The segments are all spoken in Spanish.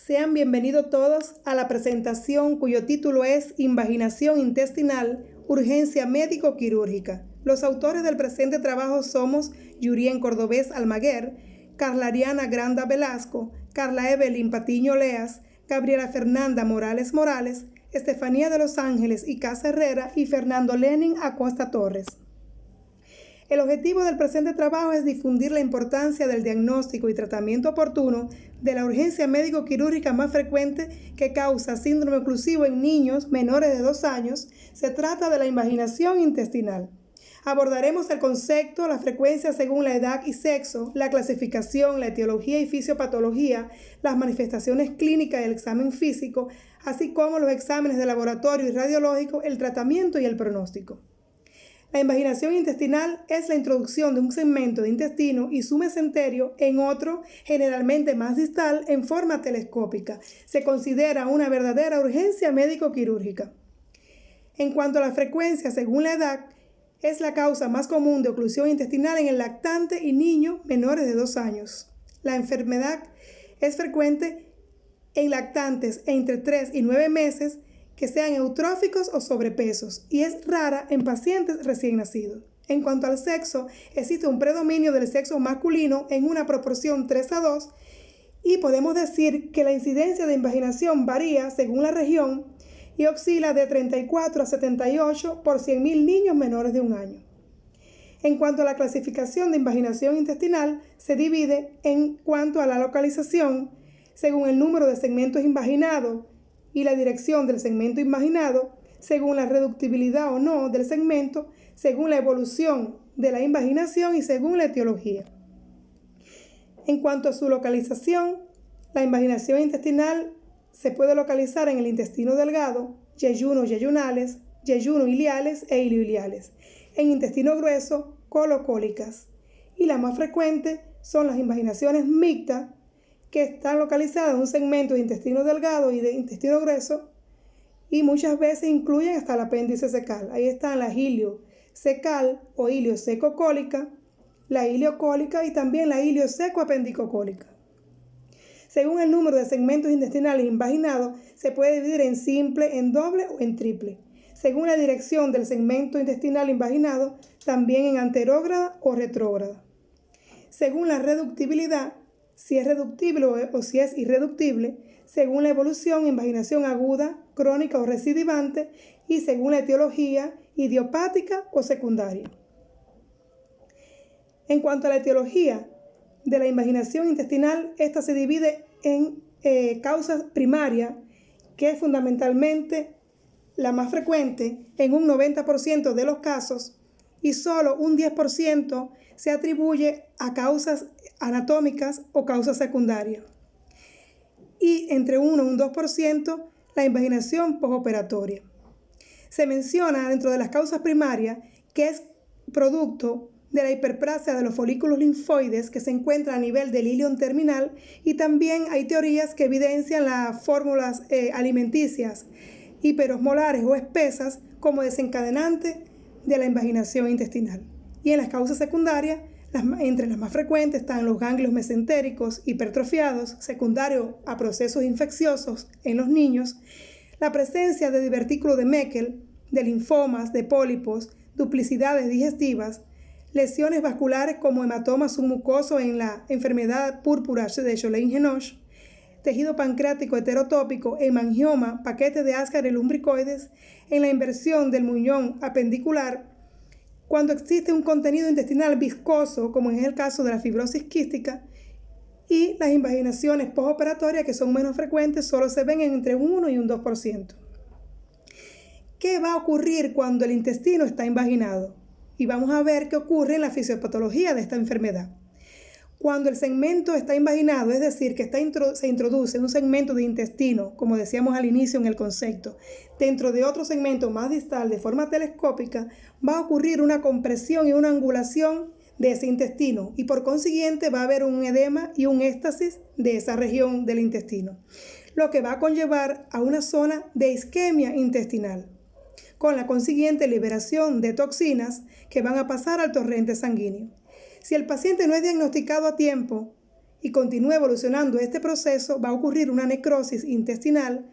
Sean bienvenidos todos a la presentación cuyo título es Invaginación intestinal, urgencia médico-quirúrgica. Los autores del presente trabajo somos Yurien Cordobés Almaguer, Carla Ariana Granda Velasco, Carla Evelyn Patiño Leas, Gabriela Fernanda Morales Morales, Estefanía de los Ángeles y Casa Herrera y Fernando Lenin Acosta Torres. El objetivo del presente trabajo es difundir la importancia del diagnóstico y tratamiento oportuno de la urgencia médico-quirúrgica más frecuente que causa síndrome oclusivo en niños menores de 2 años. Se trata de la invaginación intestinal. Abordaremos el concepto, la frecuencia según la edad y sexo, la clasificación, la etiología y fisiopatología, las manifestaciones clínicas y el examen físico, así como los exámenes de laboratorio y radiológico, el tratamiento y el pronóstico. La invaginación intestinal es la introducción de un segmento de intestino y su mesenterio en otro, generalmente más distal, en forma telescópica. Se considera una verdadera urgencia médico-quirúrgica. En cuanto a la frecuencia, según la edad, es la causa más común de oclusión intestinal en el lactante y niños menores de 2 años. La enfermedad es frecuente en lactantes entre 3 y 9 meses, que sean eutróficos o sobrepesos, y es rara en pacientes recién nacidos. En cuanto al sexo, existe un predominio del sexo masculino en una proporción 3:2, y podemos decir que la incidencia de invaginación varía según la región y oscila de 34 a 78 por 100.000 niños menores de 1 año. En cuanto a la clasificación de invaginación intestinal, se divide en cuanto a la localización, según el número de segmentos invaginados y la dirección del segmento invaginado, según la reductibilidad o no del segmento, según la evolución de la invaginación y según la etiología. En cuanto a su localización, la invaginación intestinal se puede localizar en el intestino delgado, yeyunos yeyunales, yeyunos iliales e ilioiliales, en intestino grueso, colocólicas, y la más frecuente son las invaginaciones mixtas, que están localizadas en un segmento de intestino delgado y de intestino grueso, y muchas veces incluyen hasta el apéndice cecal. Ahí están la iliocecal o iliosecocólica, la iliocólica y también la iliosecoapendicocólica. Según el número de segmentos intestinales invaginados, se puede dividir en simple, en doble o en triple. Según la dirección del segmento intestinal invaginado, también en anterógrada o retrógrada. Según la reductibilidad, si es reductible o si es irreductible, según la evolución, invaginación aguda, crónica o recidivante, y según la etiología, idiopática o secundaria. En cuanto a la etiología de la invaginación intestinal, esta se divide en causas primarias, que es fundamentalmente la más frecuente en un 90% de los casos, y solo un 10% se atribuye a causas anatómicas o causas secundarias. Y entre 1 y un 2% la invaginación postoperatoria. Se menciona dentro de las causas primarias que es producto de la hiperplasia de los folículos linfoides que se encuentra a nivel del ilion terminal, y también hay teorías que evidencian las fórmulas alimenticias hiperosmolares o espesas como desencadenante de la invaginación intestinal. Y en las causas secundarias, entre las más frecuentes están los ganglios mesentéricos hipertrofiados, secundarios a procesos infecciosos en los niños, la presencia de divertículo de Meckel, de linfomas, de pólipos, duplicidades digestivas, lesiones vasculares como hematomas submucosos en la enfermedad púrpura de Scholem-Henoch, tejido pancreático heterotópico, hemangioma, paquete de Ascar y lumbricoides, en la inversión del muñón apendicular, cuando existe un contenido intestinal viscoso, como es el caso de la fibrosis quística, y las invaginaciones postoperatorias, que son menos frecuentes, solo se ven entre un 1 y un 2%. ¿Qué va a ocurrir cuando el intestino está invaginado? Y vamos a ver qué ocurre en la fisiopatología de esta enfermedad. Cuando el segmento está invaginado, es decir, que se introduce un segmento de intestino, como decíamos al inicio en el concepto, dentro de otro segmento más distal de forma telescópica, va a ocurrir una compresión y una angulación de ese intestino, y por consiguiente va a haber un edema y un éstasis de esa región del intestino, lo que va a conllevar a una zona de isquemia intestinal, con la consiguiente liberación de toxinas que van a pasar al torrente sanguíneo. Si el paciente no es diagnosticado a tiempo y continúa evolucionando este proceso, va a ocurrir una necrosis intestinal,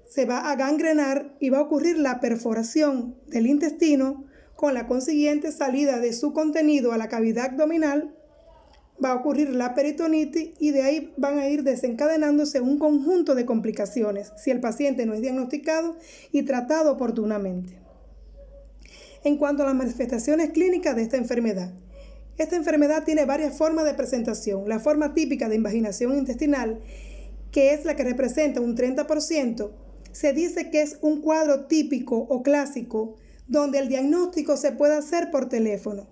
se va a gangrenar y va a ocurrir la perforación del intestino con la consiguiente salida de su contenido a la cavidad abdominal. Va a ocurrir la peritonitis y de ahí van a ir desencadenándose un conjunto de complicaciones si el paciente no es diagnosticado y tratado oportunamente. En cuanto a las manifestaciones clínicas de esta enfermedad tiene varias formas de presentación. La forma típica de invaginación intestinal, que es la que representa un 30%, se dice que es un cuadro típico o clásico donde el diagnóstico se puede hacer por teléfono,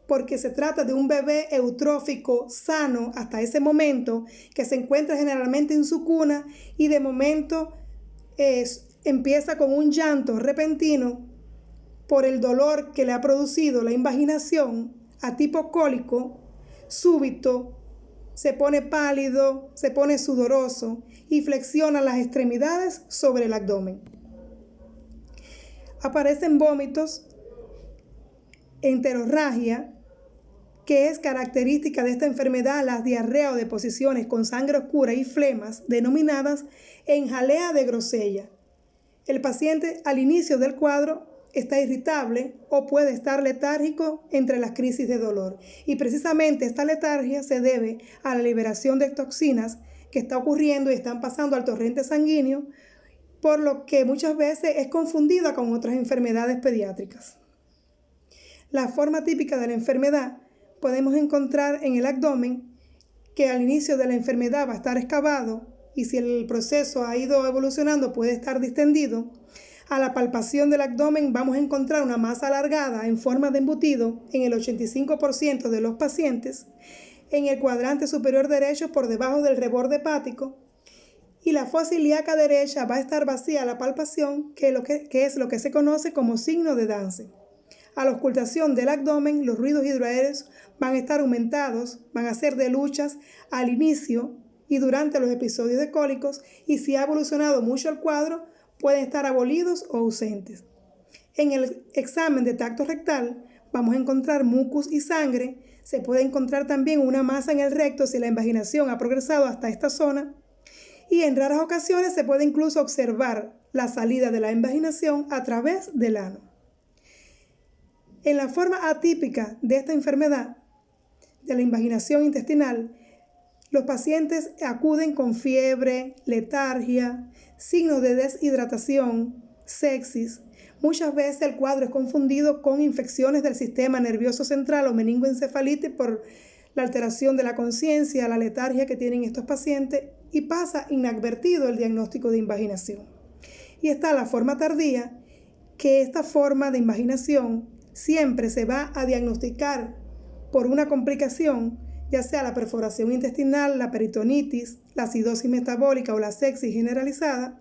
porque se trata de un bebé eutrófico sano hasta ese momento, que se encuentra generalmente en su cuna y de momento empieza con un llanto repentino por el dolor que le ha producido la invaginación a tipo cólico, súbito, se pone pálido, se pone sudoroso y flexiona las extremidades sobre el abdomen. Aparecen vómitos, enterorragia, que es característica de esta enfermedad, las diarrea o deposiciones con sangre oscura y flemas denominadas enjalea de Grosella. El paciente al inicio del cuadro está irritable o puede estar letárgico entre las crisis de dolor. Y precisamente esta letargia se debe a la liberación de toxinas que está ocurriendo y están pasando al torrente sanguíneo, por lo que muchas veces es confundida con otras enfermedades pediátricas. La forma típica de la enfermedad podemos encontrar en el abdomen, que al inicio de la enfermedad va a estar excavado y si el proceso ha ido evolucionando puede estar distendido. A la palpación del abdomen vamos a encontrar una masa alargada en forma de embutido en el 85% de los pacientes, en el cuadrante superior derecho por debajo del reborde hepático, y la fosa ilíaca derecha va a estar vacía a la palpación, que es lo que se conoce como signo de Dance. A la ocultación del abdomen, los ruidos hidroaéreos van a estar aumentados, van a ser de luchas al inicio y durante los episodios de cólicos, y si ha evolucionado mucho el cuadro, pueden estar abolidos o ausentes. En el examen de tacto rectal vamos a encontrar mucus y sangre. Se puede encontrar también una masa en el recto si la invaginación ha progresado hasta esta zona. Y en raras ocasiones se puede incluso observar la salida de la invaginación a través del ano. En la forma atípica de esta enfermedad, de la invaginación intestinal, los pacientes acuden con fiebre, letargia, signos de deshidratación, sepsis. Muchas veces el cuadro es confundido con infecciones del sistema nervioso central o meningoencefalitis por la alteración de la conciencia, la letargia que tienen estos pacientes, y pasa inadvertido el diagnóstico de invaginación. Y está la forma tardía, que esta forma de invaginación siempre se va a diagnosticar por una complicación, ya sea la perforación intestinal, la peritonitis, la acidosis metabólica o la sepsis generalizada,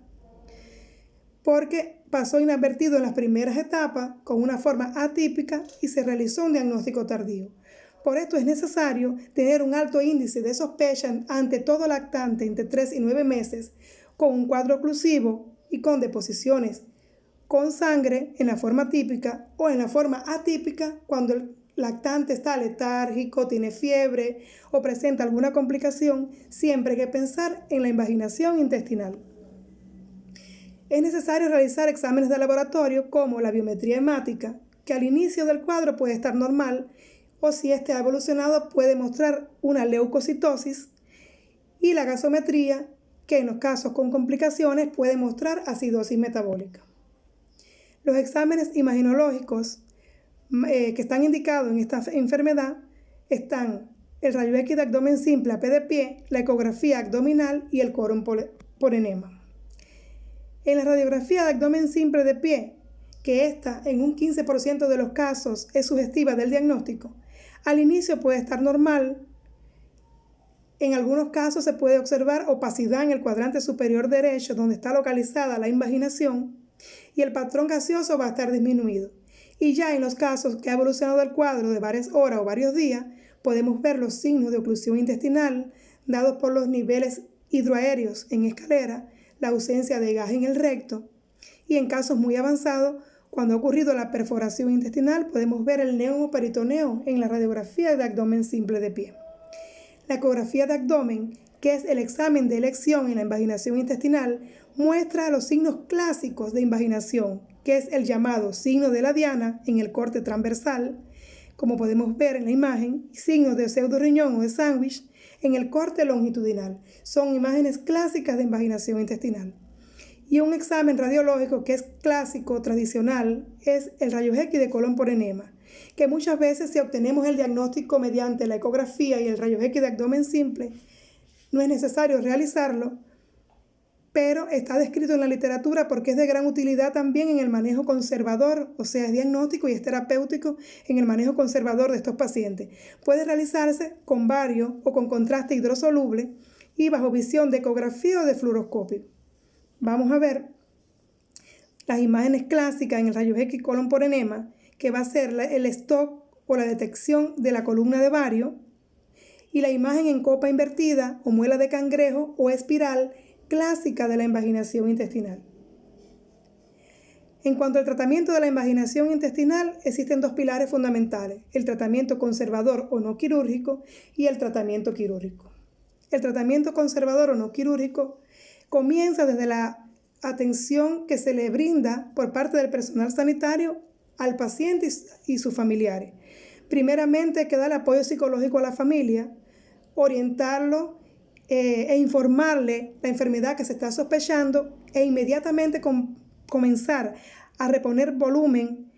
porque pasó inadvertido en las primeras etapas con una forma atípica y se realizó un diagnóstico tardío. Por esto es necesario tener un alto índice de sospecha ante todo lactante entre 3 y 9 meses, con un cuadro oclusivo y con deposiciones con sangre en la forma típica o en la forma atípica cuando el lactante está letárgico, tiene fiebre o presenta alguna complicación. Siempre hay que pensar en la invaginación intestinal. Es necesario realizar exámenes de laboratorio como la biometría hemática, que al inicio del cuadro puede estar normal, o si este ha evolucionado puede mostrar una leucocitosis, y la gasometría, que en los casos con complicaciones puede mostrar acidosis metabólica. Los exámenes imaginológicos que están indicados en esta enfermedad están el rayo X de abdomen simple a pie de pie, la ecografía abdominal y el colon por enema. En la radiografía de abdomen simple de pie, que esta en un 15% de los casos es sugestiva del diagnóstico, al inicio puede estar normal. En algunos casos se puede observar opacidad en el cuadrante superior derecho donde está localizada la invaginación y el patrón gaseoso va a estar disminuido. Y ya en los casos que ha evolucionado el cuadro de varias horas o varios días, podemos ver los signos de oclusión intestinal dados por los niveles hidroaéreos en escalera, la ausencia de gas en el recto, y en casos muy avanzados, cuando ha ocurrido la perforación intestinal, podemos ver el neumoperitoneo en la radiografía de abdomen simple de pie. La ecografía de abdomen, que es el examen de elección en la invaginación intestinal, muestra los signos clásicos de invaginación, que es el llamado signo de la diana en el corte transversal, como podemos ver en la imagen, y signos de pseudoriñón o de sándwich en el corte longitudinal. Son imágenes clásicas de invaginación intestinal. Y un examen radiológico que es clásico, tradicional, es el rayos X de colon por enema, que muchas veces si obtenemos el diagnóstico mediante la ecografía y el rayos X de abdomen simple, no es necesario realizarlo, pero está descrito en la literatura porque es de gran utilidad también en el manejo conservador, o sea, es diagnóstico y es terapéutico en el manejo conservador de estos pacientes. Puede realizarse con bario o con contraste hidrosoluble y bajo visión de ecografía o de fluoroscopio. Vamos a ver las imágenes clásicas en el rayos X colon por enema, que va a ser el stock o la detección de la columna de bario, y la imagen en copa invertida o muela de cangrejo o espiral clásica de la invaginación intestinal. En cuanto al tratamiento de la invaginación intestinal, existen dos pilares fundamentales: el tratamiento conservador o no quirúrgico y el tratamiento quirúrgico. El tratamiento conservador o no quirúrgico comienza desde la atención que se le brinda por parte del personal sanitario al paciente y sus familiares. Primeramente hay que dar apoyo psicológico a la familia, orientarlo e informarle la enfermedad que se está sospechando e inmediatamente comenzar a reponer volumen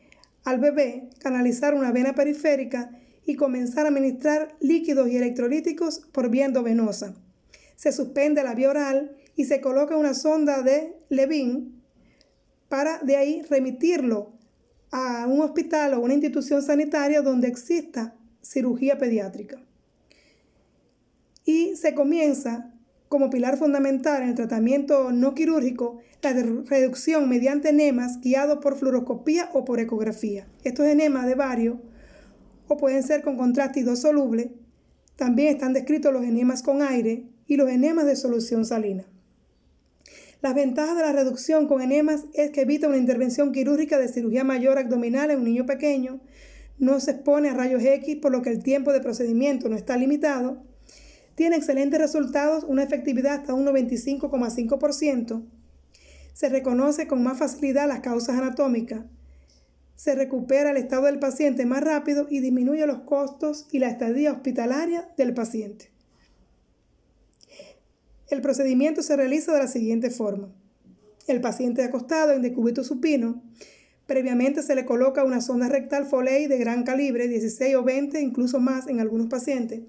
al bebé, canalizar una vena periférica y comenzar a administrar líquidos y electrolíticos por vía endovenosa. Se suspende la vía oral y se coloca una sonda de Levin para de ahí remitirlo a un hospital o una institución sanitaria donde exista cirugía pediátrica. Y se comienza como pilar fundamental en el tratamiento no quirúrgico la reducción mediante enemas guiado por fluoroscopía o por ecografía. Estos enemas de bario o pueden ser con contraste hidrosoluble. También están descritos los enemas con aire y los enemas de solución salina. Las ventajas de la reducción con enemas es que evita una intervención quirúrgica de cirugía mayor abdominal en un niño pequeño, no se expone a rayos X, por lo que el tiempo de procedimiento no está limitado, tiene excelentes resultados, una efectividad hasta un 95,5%, se reconoce con más facilidad las causas anatómicas, se recupera el estado del paciente más rápido y disminuye los costos y la estadía hospitalaria del paciente. El procedimiento se realiza de la siguiente forma. El paciente acostado en decúbito supino, previamente se le coloca una sonda rectal Foley de gran calibre, 16 o 20, incluso más en algunos pacientes.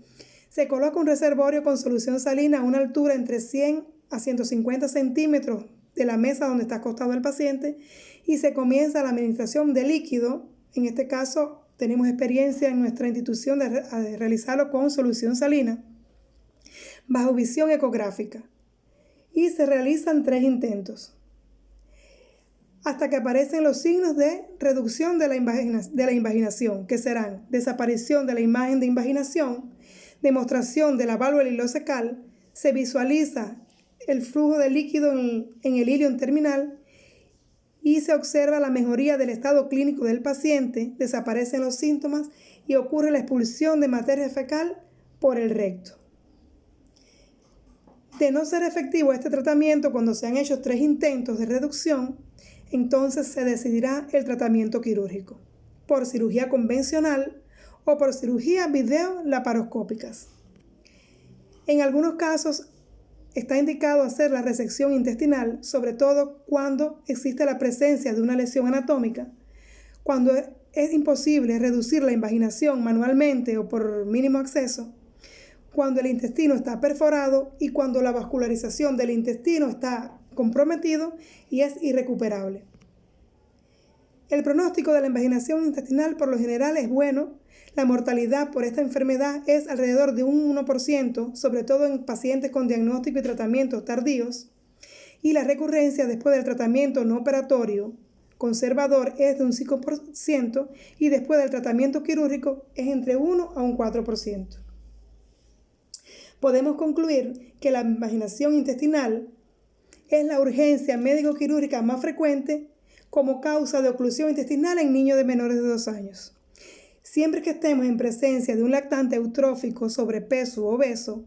Se coloca un reservorio con solución salina a una altura entre 100 a 150 centímetros de la mesa donde está acostado el paciente y se comienza la administración de líquido. En este caso, tenemos experiencia en nuestra institución de realizarlo con solución salina, bajo visión ecográfica, y se realizan 3 intentos hasta que aparecen los signos de reducción de la invaginación, que serán desaparición de la imagen de invaginación, demostración de la válvula ileocecal, se visualiza el flujo de líquido en el ilion terminal y se observa la mejoría del estado clínico del paciente, desaparecen los síntomas y ocurre la expulsión de materia fecal por el recto. De no ser efectivo este tratamiento cuando se han hecho 3 intentos de reducción, entonces se decidirá el tratamiento quirúrgico, por cirugía convencional o por cirugía video-laparoscópicas. En algunos casos está indicado hacer la resección intestinal, sobre todo cuando existe la presencia de una lesión anatómica, cuando es imposible reducir la invaginación manualmente o por mínimo acceso, cuando el intestino está perforado y cuando la vascularización del intestino está comprometido y es irrecuperable. El pronóstico de la invaginación intestinal por lo general es bueno. La mortalidad por esta enfermedad es alrededor de un 1%, sobre todo en pacientes con diagnóstico y tratamientos tardíos, y la recurrencia después del tratamiento no operatorio conservador es de un 5% y después del tratamiento quirúrgico es entre 1 a un 4%. Podemos concluir que la invaginación intestinal es la urgencia médico-quirúrgica más frecuente como causa de oclusión intestinal en niños de menores de 2 años. Siempre que estemos en presencia de un lactante eutrófico, sobrepeso u obeso,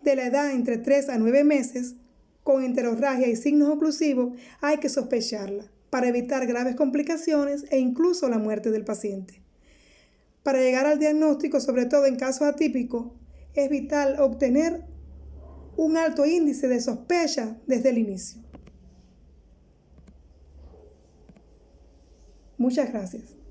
de la edad entre 3 a 9 meses, con enterorragia y signos oclusivos, hay que sospecharla para evitar graves complicaciones e incluso la muerte del paciente. Para llegar al diagnóstico, sobre todo en casos atípicos, es vital obtener un alto índice de sospecha desde el inicio. Muchas gracias.